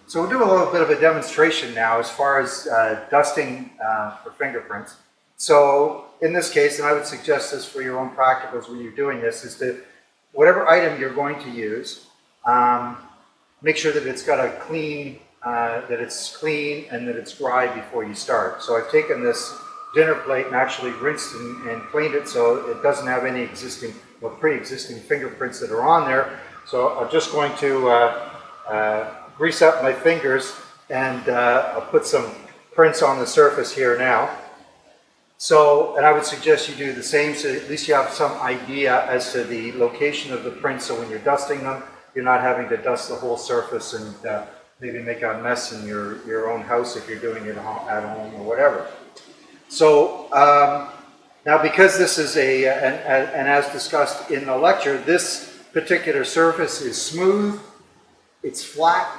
So we'll do a little bit of a demonstration now as far as dusting for fingerprints. So in this case, and I would suggest this for your own practicals when you're doing this, is to whatever item you're going to use, make sure that it's got a clean, that it's clean and that it's dry before you start. So I've taken this dinner plate and actually rinsed and cleaned it so it doesn't have any existing, well, pre-existing fingerprints that are on there. So I'm just going to grease up my fingers and I'll put some prints on the surface here now. So, and I would suggest you do the same so at least you have some idea as to the location of the prints, so when you're dusting them, you're not having to dust the whole surface and maybe make a mess in your own house if you're doing it at home or whatever. So now because this is and as discussed in the lecture, this particular surface is smooth, it's flat,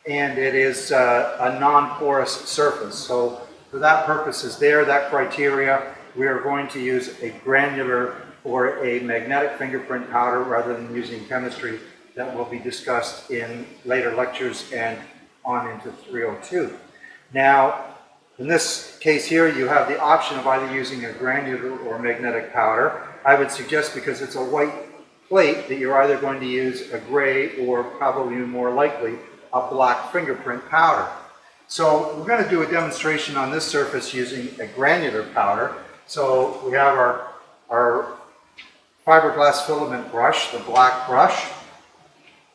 and it is a non-porous surface. So for that purposes there, that criteria, we are going to use a granular or a magnetic fingerprint powder rather than using chemistry that will be discussed in later lectures and on into 302. Now, in this case here, you have the option of either using a granular or magnetic powder. I would suggest, because it's a white plate, that you're either going to use a gray or probably more likely a black fingerprint powder. So we're going to do a demonstration on this surface using a granular powder. So we have our fiberglass filament brush, the black brush.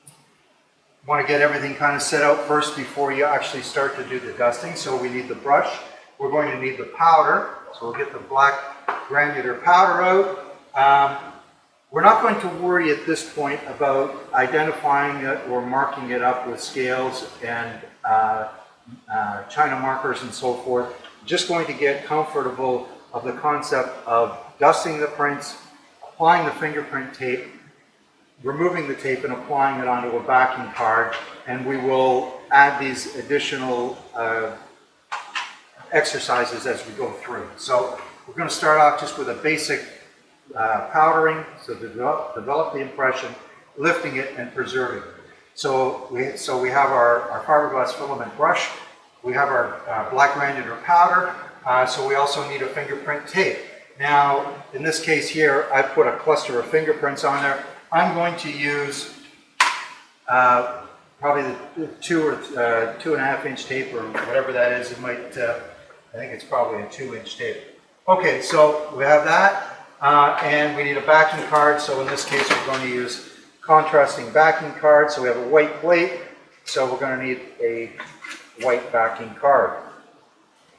You want to get everything kind of set out first before you actually start to do the dusting. So we need the brush. We're going to need the powder. So we'll get the black granular powder out. We're not going to worry at this point about identifying it or marking it up with scales and China markers and so forth. Just going to get comfortable of the concept of dusting the prints, applying the fingerprint tape, removing the tape and applying it onto a backing card, and we will add these additional exercises as we go through. So we're going to start off just with a basic powdering, so to develop the impression, lifting it and preserving it. So we have our fiberglass filament brush, we have our black granular powder, so we also need a fingerprint tape. Now, in this case here, I put a cluster of fingerprints on there. I'm going to use probably the 2 or 2.5 inch tape or whatever that is. It might, I think it's probably a 2-inch tape. Okay, so we have that. And we need a backing card, so in this case we're going to use contrasting backing card. So we have a white plate, so we're going to need a white backing card.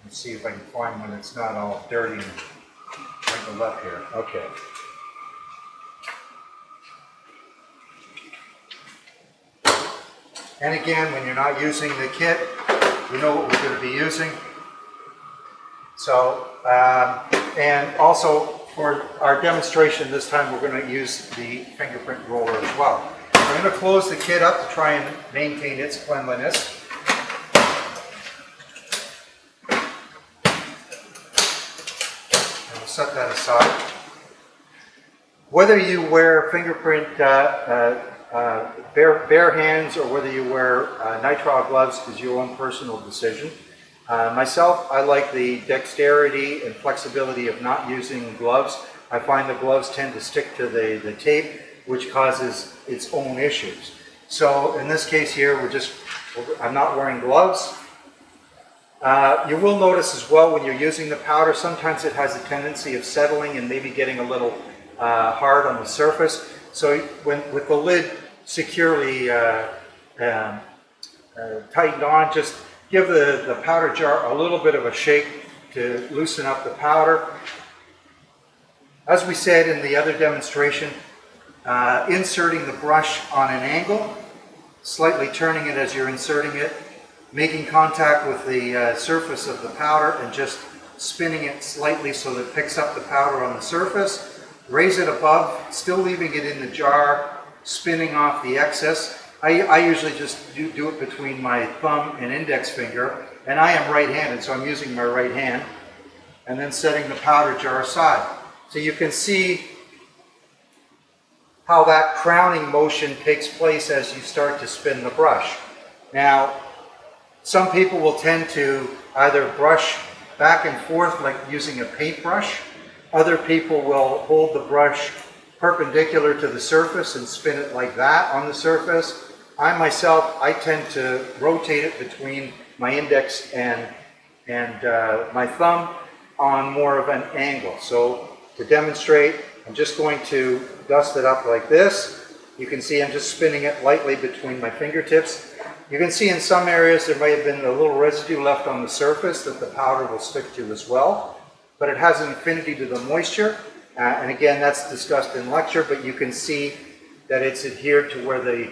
Let's see if I can find one that's not all dirty and wrinkled up here. Okay. And again, when you're not using the kit, you know what we're going to be using. So, and also, for our demonstration this time, we're going to use the fingerprint roller as well. I'm going to close the kit up to try and maintain its cleanliness. And we'll set that aside. Whether you wear fingerprint bare hands or whether you wear nitrile gloves is your own personal decision. Myself, I like the dexterity and flexibility of not using gloves. I find the gloves tend to stick to the tape, which causes its own issues. So in this case here, I'm not wearing gloves. You will notice as well when you're using the powder, sometimes it has a tendency of settling and maybe getting a little hard on the surface. So with the lid securely tightened on, just give the powder jar a little bit of a shake to loosen up the powder. As we said in the other demonstration, inserting the brush on an angle, slightly turning it as you're inserting it, making contact with the surface of the powder and just spinning it slightly so that it picks up the powder on the surface, raise it above, still leaving it in the jar, spinning off the excess. I usually just do it between my thumb and index finger, and I am right-handed, so I'm using my right hand, and then setting the powder jar aside. So you can see how that crowning motion takes place as you start to spin the brush. Now, Some people will tend to either brush back and forth like using a paintbrush. Other people will hold the brush perpendicular to the surface and spin it like that on the surface. I myself, I tend to rotate it between my index and my thumb on more of an angle. So to demonstrate, I'm just going to dust it up like this. You can see I'm just spinning it lightly between my fingertips. You can see in some areas there may have been a little residue left on the surface that the powder will stick to as well. But it has an affinity to the moisture. And again, that's discussed in lecture, but you can see that it's adhered to where the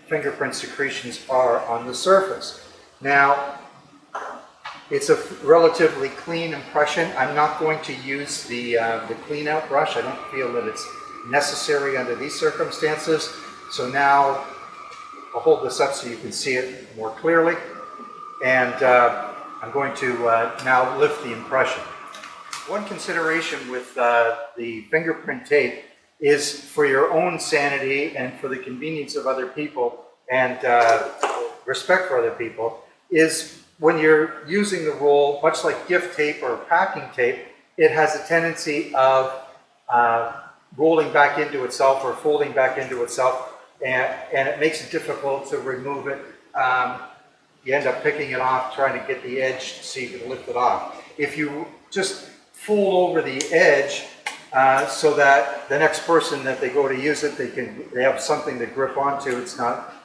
fingerprint secretions are on the surface. Now, it's a relatively clean impression. I'm not going to use the clean out brush. I don't feel that it's necessary under these circumstances. So now I'll hold this up so you can see it more clearly. And I'm going to now lift the impression. One consideration with the fingerprint tape is for your own sanity and for the convenience of other people and respect for other people, is when you're using the roll, much like gift tape or packing tape, it has a tendency of rolling back into itself or folding back into itself, and it makes it difficult to remove it. You end up picking it off, trying to get the edge so you can lift it off. If you just fold over the edge so that the next person that they go to use it, they have something to grip onto.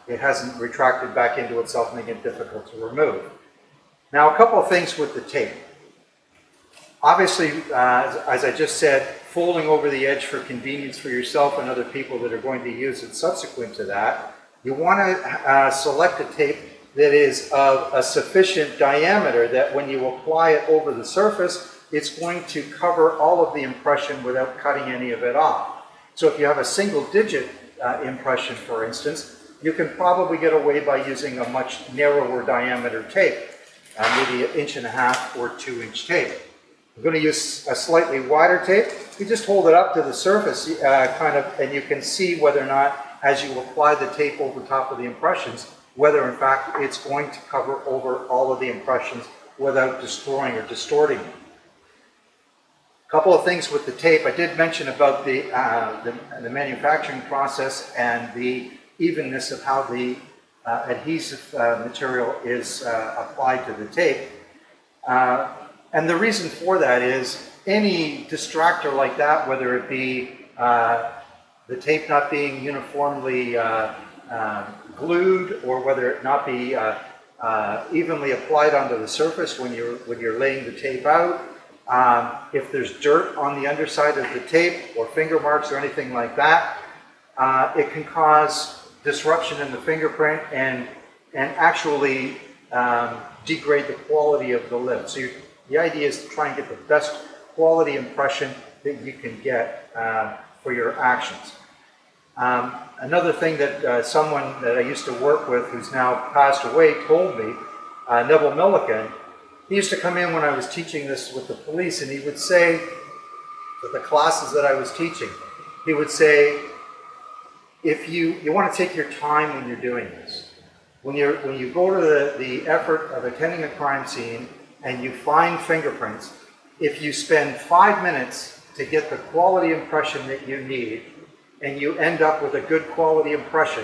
It hasn't retracted back into itself, making it difficult to remove. Now, a couple of things with the tape. Obviously, as I just said, folding over the edge for convenience for yourself and other people that are going to use it subsequent to that, you want to select a tape that is of a sufficient diameter that when you apply it over the surface, it's going to cover all of the impression without cutting any of it off. So if you have a single digit impression, for instance, you can probably get away by using a much narrower diameter tape, maybe 1.5 or 2 inch tape. I'm going to use a slightly wider tape. You just hold it up to the surface and you can see whether or not, as you apply the tape over top of the impressions, whether in fact it's going to cover over all of the impressions without destroying or distorting them. A couple of things with the tape. I did mention about the manufacturing process and the evenness of how the adhesive material is applied to the tape. And the reason for that is any distractor like that, whether it be the tape not being uniformly glued or whether it not be evenly applied onto the surface when you're laying the tape out, if there's dirt on the underside of the tape or finger marks or anything like that, it can cause disruption in the fingerprint and actually degrade the quality of the lift. So the idea is to try and get the best quality impression that you can get for your actions. Another thing that someone that I used to work with who's now passed away told me, Neville Milliken, he used to come in when I was teaching this with the police, and he would say, that the classes that I was teaching, he would say, if you want to take your time when you're doing this. When you go to the effort of attending a crime scene and you find fingerprints, if you spend 5 minutes to get the quality impression that you need, and you end up with a good quality impression,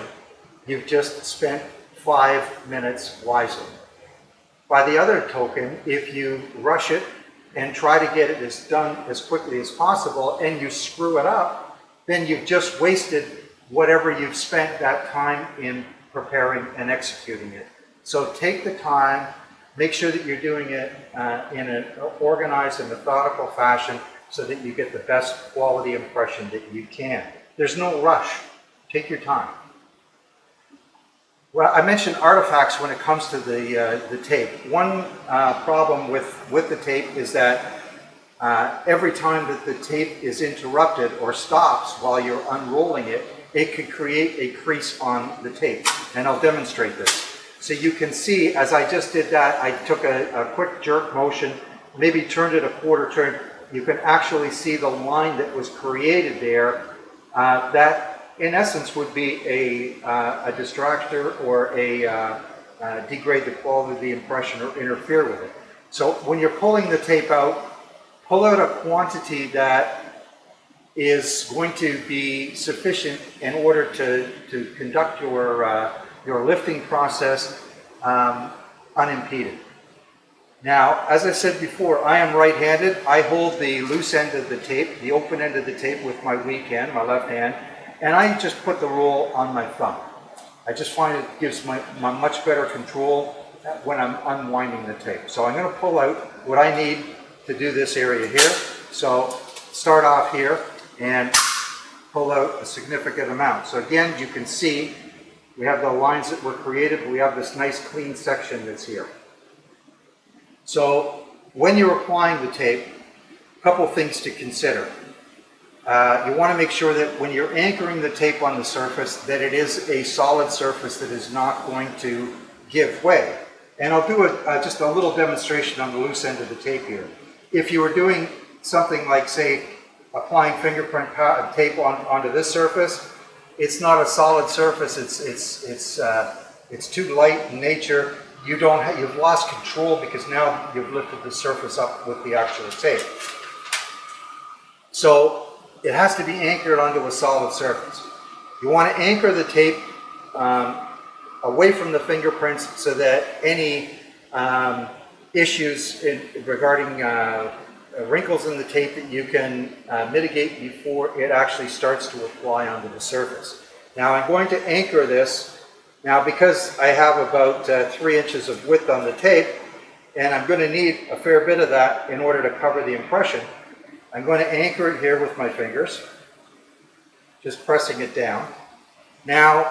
you've just spent 5 minutes wisely. By the other token, if you rush it and try to get it done as quickly as possible and you screw it up, then you've just wasted whatever you've spent that time in preparing and executing it. So take the time, make sure that you're doing it in an organized and methodical fashion so that you get the best quality impression that you can. There's no rush. Take your time. Well, I mentioned artifacts when it comes to the tape. One problem with the tape is that every time that the tape is interrupted or stops while you're unrolling it, it could create a crease on the tape. And I'll demonstrate this. So you can see, as I just did that, I took a quick jerk motion, maybe turned it a quarter turn. You can actually see the line that was created there. That, in essence, would be a distractor or a degrade the quality of the impression or interfere with it. So when you're pulling the tape out, pull out a quantity that is going to be sufficient in order to conduct your lifting process unimpeded. Now, as I said before, I am right-handed. I hold the loose end of the tape, the open end of the tape with my weak hand, my left hand, and I just put the roll on my thumb. I just find it gives my much better control when I'm unwinding the tape. So I'm going to pull out what I need to do this area here. So start off here and pull out a significant amount. So again, you can see we have the lines that were created, but we have this nice clean section that's here. So when you're applying the tape, a couple things to consider. You want to make sure that when you're anchoring the tape on the surface, that it is a solid surface that is not going to give way. And I'll do just a little demonstration on the loose end of the tape here. If you were doing something like, say, applying fingerprint tape onto this surface, it's not a solid surface. It's too light in nature. You've lost control because now you've lifted the surface up with the actual tape. So it has to be anchored onto a solid surface. You want to anchor the tape away from the fingerprints so that any issues regarding wrinkles in the tape that you can mitigate before it actually starts to apply onto the surface. Now I'm going to anchor this. Now because I have about 3 inches of width on the tape, and I'm going to need a fair bit of that in order to cover the impression, I'm going to anchor it here with my fingers, just pressing it down. Now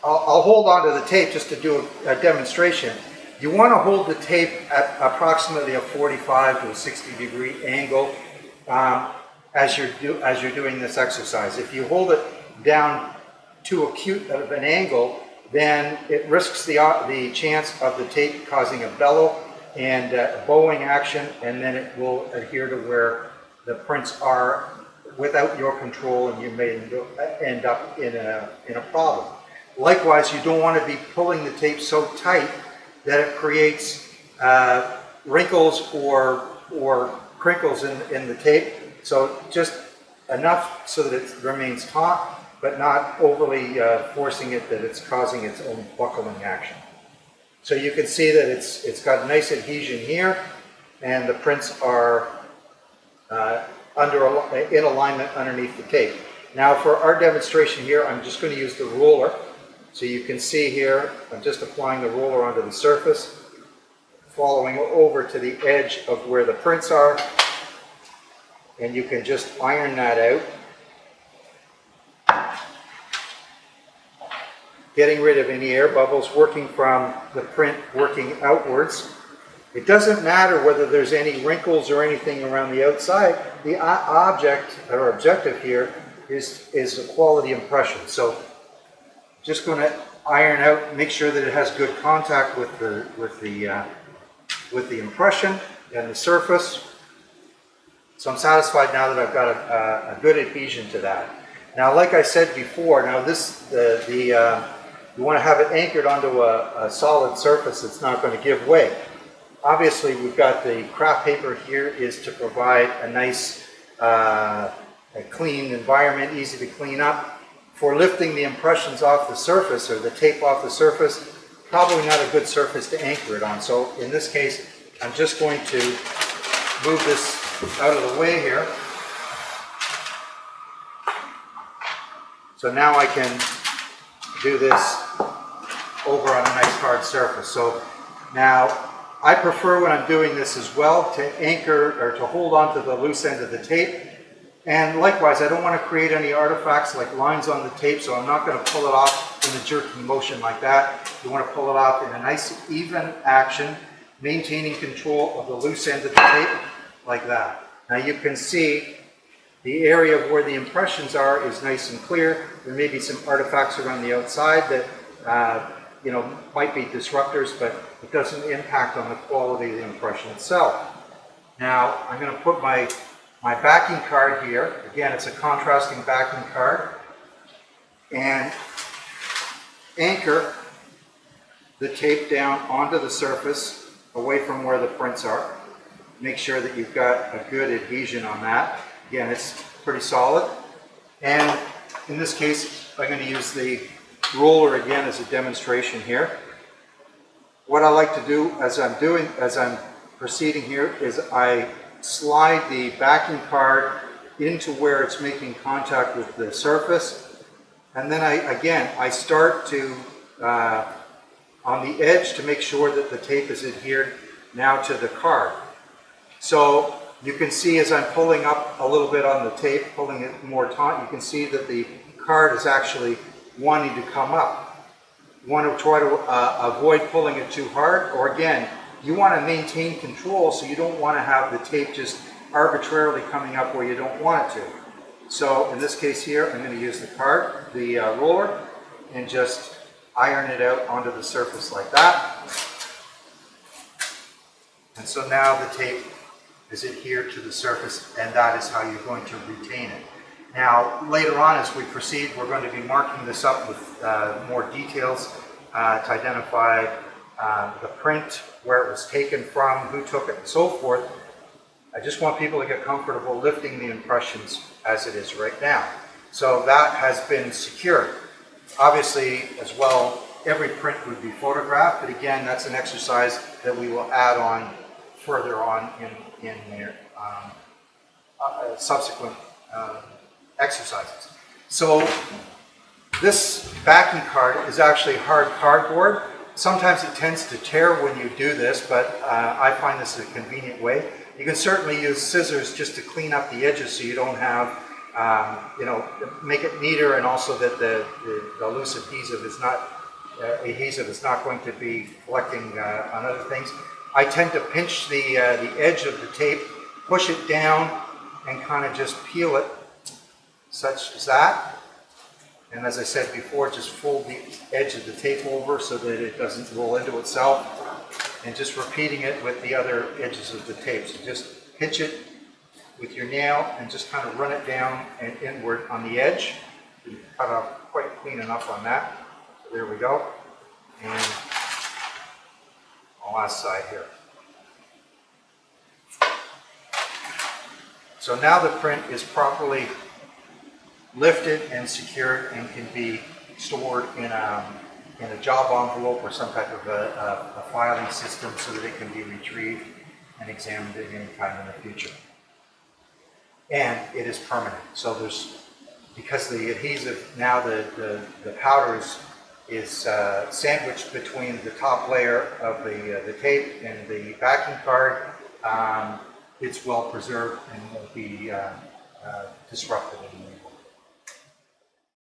I'll hold on to the tape just to do a demonstration. You want to hold the tape at approximately a 45 to a 60 degree angle as you're doing this exercise. If you hold it down too acute of an angle, then it risks the chance of the tape causing a bellow and bowing action, and then it will adhere to where the prints are without your control, and you may end up in a problem. Likewise, you don't want to be pulling the tape so tight that it creates wrinkles or crinkles in the tape. So just enough so that it remains taut, but not overly forcing it that it's causing its own buckling action. So you can see that it's got nice adhesion here, and the prints are in alignment underneath the tape. Now for our demonstration here, I'm just going to use the roller. So you can see here, I'm just applying the roller onto the surface, following over to the edge of where the prints are, and you can just iron that out, getting rid of any air bubbles, working from the print working outwards. It doesn't matter whether there's any wrinkles or anything around the outside. The objective here is a quality impression. So just going to iron out, make sure that it has good contact with the impression and the surface. So I'm satisfied now that I've got a good adhesion to that. Now, like I said before, now you want to have it anchored onto a solid surface that's not going to give way. Obviously, we've got the craft paper here is to provide a nice, a clean environment, easy to clean up. For lifting the impressions off the surface or the tape off the surface, probably not a good surface to anchor it on. So in this case, I'm just going to move this out of the way here. So now I can do this over on a nice hard surface. So now I prefer when I'm doing this as well to anchor or to hold on to the loose end of the tape. And likewise, I don't want to create any artifacts like lines on the tape, so I'm not going to pull it off in a jerking motion like that. You want to pull it off in a nice, even action, maintaining control of the loose end of the tape like that. Now you can see the area of where the impressions are is nice and clear. There may be some artifacts around the outside that might be disruptors, but it doesn't impact on the quality of the impression itself. Now I'm going to put my backing card here. Again, it's a contrasting backing card, and anchor the tape down onto the surface away from where the prints are. Make sure that you've got a good adhesion on that. Again, it's pretty solid. And in this case, I'm going to use the roller again as a demonstration here. What I like to do as I'm proceeding here is I slide the backing card into where it's making contact with the surface, and then I start to on the edge to make sure that the tape is adhered now to the card. So you can see as I'm pulling up a little bit on the tape, pulling it more taut, you can see that the card is actually wanting to come up. You want to try to avoid pulling it too hard, or again, you want to maintain control, so you don't want to have the tape just arbitrarily coming up where you don't want it to. So in this case here, I'm going to use the roller, and just iron it out onto the surface like that. And so now the tape is adhered to the surface, and that is how you're going to retain it. Now, later on as we proceed, we're going to be marking this up with more details to identify the print, where it was taken from, who took it, and so forth. I just want people to get comfortable lifting the impressions as it is right now. So that has been secured. Obviously, as well, every print would be photographed, but again, that's an exercise that we will add on further on in their subsequent exercises. So this backing card is actually hard cardboard. Sometimes it tends to tear when you do this, but I find this a convenient way. You can certainly use scissors just to clean up the edges so you don't have, make it neater, and also that the loose adhesive is not going to be collecting on other things. I tend to pinch the edge of the tape, push it down, and kind of just peel it, such as that. And as I said before, just fold the edge of the tape over so that it doesn't roll into itself, and just repeating it with the other edges of the tape. So just pinch it with your nail and just kind of run it down and inward on the edge. You cut off quite clean enough on that. So there we go. And on the last side here. So now the print is properly lifted and secured and can be stored in a job envelope or some type of a filing system so that it can be retrieved and examined at any time in the future. And it is permanent. So because the adhesive, now the powder is sandwiched between the top layer of the tape and the backing card, it's well preserved and won't be disrupted in any way.